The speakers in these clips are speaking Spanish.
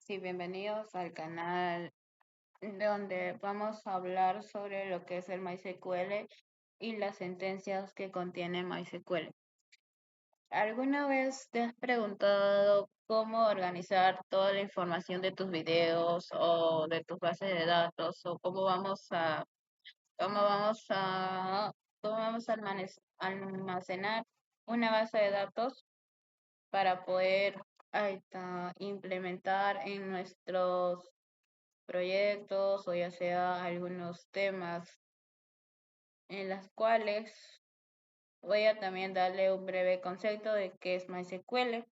Sí, bienvenidos al canal donde vamos a hablar sobre lo que es el MySQL y las sentencias que contiene MySQL. ¿Alguna vez te has preguntado cómo organizar toda la información de tus videos o de tus bases de datos o cómo vamos a, cómo vamos a almacenar una base de datos para poder implementar en nuestros proyectos o ya sea algunos temas en las cuales voy a también darle un breve concepto de qué es MySQL,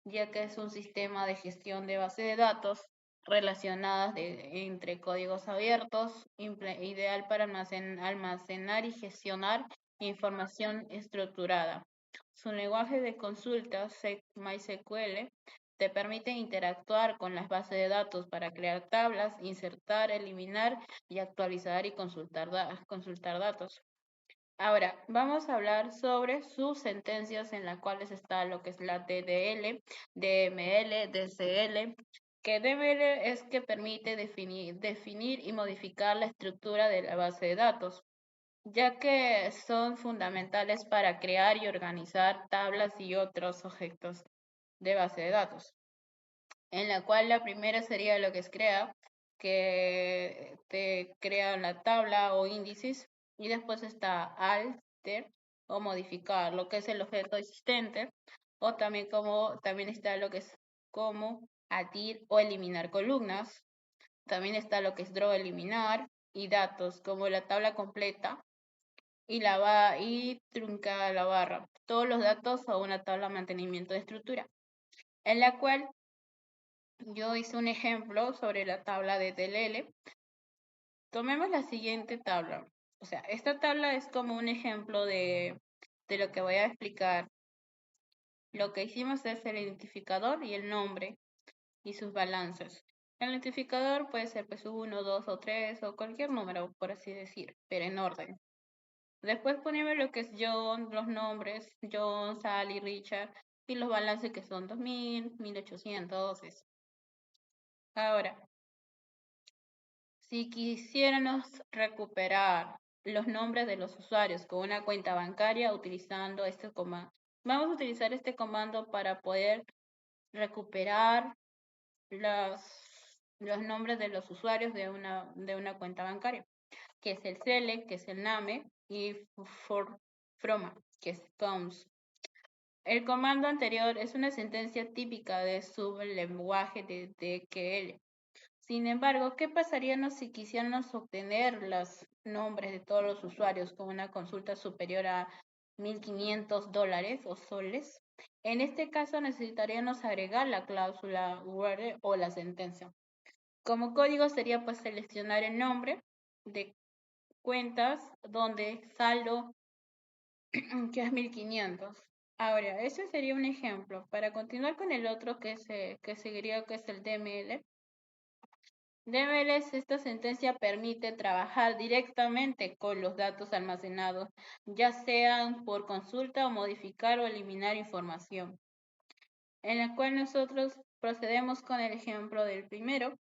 ya que es un sistema de gestión de base de datos relacionadas entre códigos abiertos, ideal para almacenar y gestionar información estructurada. Su lenguaje de consulta, MySQL, te permite interactuar con las bases de datos para crear tablas, insertar, eliminar y actualizar y consultar datos. Ahora, vamos a hablar sobre sus sentencias en las cuales está lo que es la DDL, DML, DCL, que DML es que permite definir y modificar la estructura de la base de datos, ya que son fundamentales para crear y organizar tablas y otros objetos de base de datos, en la cual la primera sería lo que es crea, que te crea la tabla o índices, y después está alter o modificar lo que es el objeto existente, o también está lo que es como adir o eliminar columnas. También está lo que es draw, eliminar, y datos como la tabla completa y truncar la barra. Todos los datos a una tabla de mantenimiento de estructura, en la cual yo hice un ejemplo sobre la tabla de DLL. Tomemos la siguiente tabla. O sea, esta tabla es como un ejemplo de lo que voy a explicar. Lo que hicimos es el identificador y el nombre y sus balances. El identificador puede ser pues 1, 2 o 3 o cualquier número, por así decir, pero en orden. Después ponemos lo que es John, los nombres, John, Sally, Richard, y los balances que son 2000, 1800, eso. Ahora, si quisiéramos recuperar los nombres de los usuarios con una cuenta bancaria utilizando este comando, vamos a utilizar este comando para poder recuperar los nombres de los usuarios de una cuenta bancaria, que es el SELE, que es el NAME, y FROMA, que es COMS. El comando anterior es una sentencia típica de sublenguaje de DQL. Sin embargo, ¿qué pasaría si quisiéramos obtener los nombres de todos los usuarios con una consulta superior a $1,500 o soles? En este caso necesitaríamos agregar la cláusula where o la sentencia. Como código sería pues seleccionar el nombre de cuentas donde saldo que es 1500. Ahora, ese sería un ejemplo. Para continuar con el otro que seguiría, que es el DML. DML, esta sentencia permite trabajar directamente con los datos almacenados, ya sean por consulta o modificar o eliminar información. En la cual nosotros procedemos con el ejemplo del primero,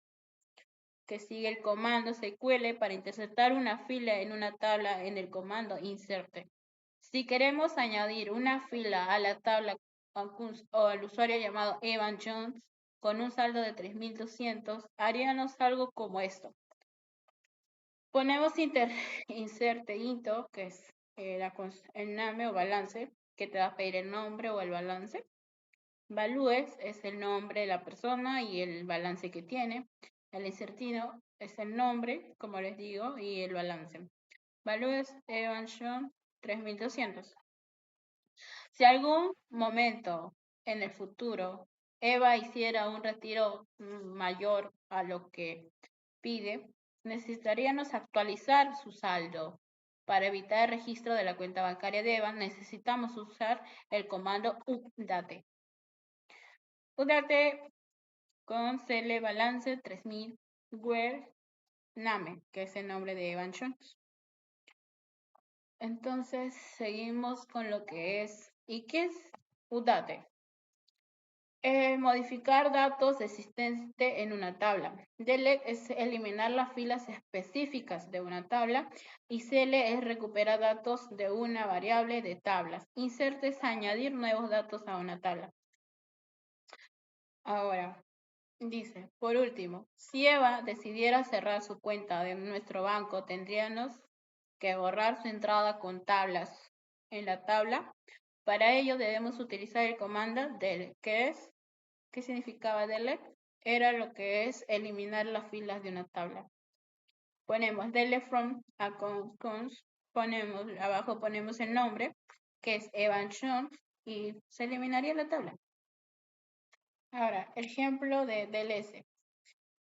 que sigue el comando SQL para insertar una fila en una tabla en el comando inserte. Si queremos añadir una fila a la tabla o al usuario llamado Evan Jones con un saldo de 3200, haríamos algo como esto. Ponemos inserte into, que es el name o balance, que te va a pedir el nombre o el balance. Values es el nombre de la persona y el balance que tiene. El insertino es el nombre, como les digo, y el balance. Values Evan John 3200. Si algún momento en el futuro Eva hiciera un retiro mayor a lo que pide, necesitaríamos actualizar su saldo. Para evitar el registro de la cuenta bancaria de Eva, necesitamos usar el comando update. Update con cl balance 3000 where name, que es el nombre de Evan Jones. Entonces seguimos con lo que es, ¿y qué es update? Modificar datos existentes en una tabla. Delete es eliminar las filas específicas de una tabla y cele es recuperar datos de una variable de tablas. Insert es añadir nuevos datos a una tabla. Ahora, dice, por último, si Eva decidiera cerrar su cuenta de nuestro banco, tendríamos que borrar su entrada con tablas en la tabla. Para ello debemos utilizar el comando delete, ¿qué significaba delete? Era lo que es eliminar las filas de una tabla. Ponemos delete from accounts, abajo ponemos el nombre, que es Evan Jones, y se eliminaría la tabla. Ahora, ejemplo de DLS.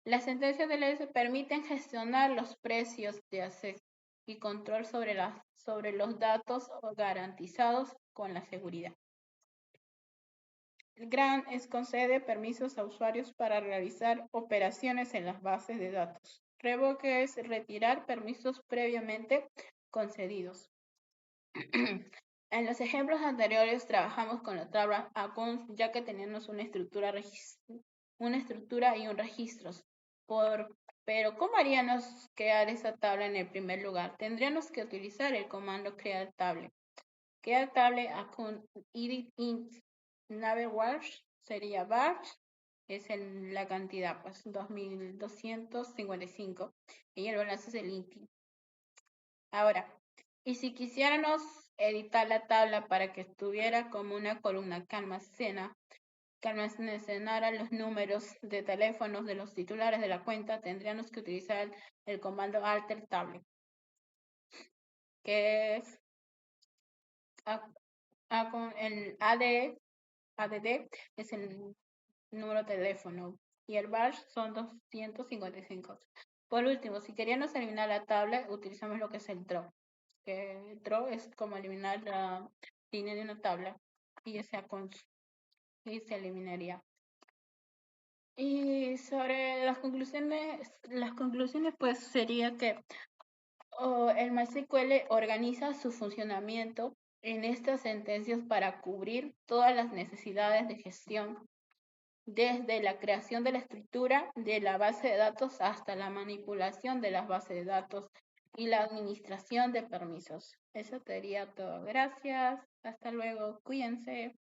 Las sentencias DLS permiten gestionar los precios de acceso y control sobre los datos garantizados con la seguridad. Grant concede permisos a usuarios para realizar operaciones en las bases de datos. Revoke es retirar permisos previamente concedidos. En los ejemplos anteriores trabajamos con la tabla accounts ya que teníamos una estructura y un registros. Pero ¿cómo haríamos crear esa tabla en el primer lugar? Tendríamos que utilizar el comando crear table. Crear table account edit int nave wash sería batch, es la cantidad, pues 2255 y el balance es el int. Ahora, y si quisiéramos editar la tabla para que estuviera como una columna que almacenara los números de teléfonos de los titulares de la cuenta, tendríamos que utilizar el comando alter table, que es con el ADD es el número de teléfono y el bash son 255. Por último, si queríamos eliminar la tabla, utilizamos lo que es el draw. Que draw es como eliminar la línea de una tabla y y se eliminaría. Y sobre las conclusiones pues sería que el MySQL organiza su funcionamiento en estas sentencias para cubrir todas las necesidades de gestión, desde la creación de la estructura de la base de datos hasta la manipulación de las bases de datos y la administración de permisos. Eso sería todo. Gracias. Hasta luego. Cuídense.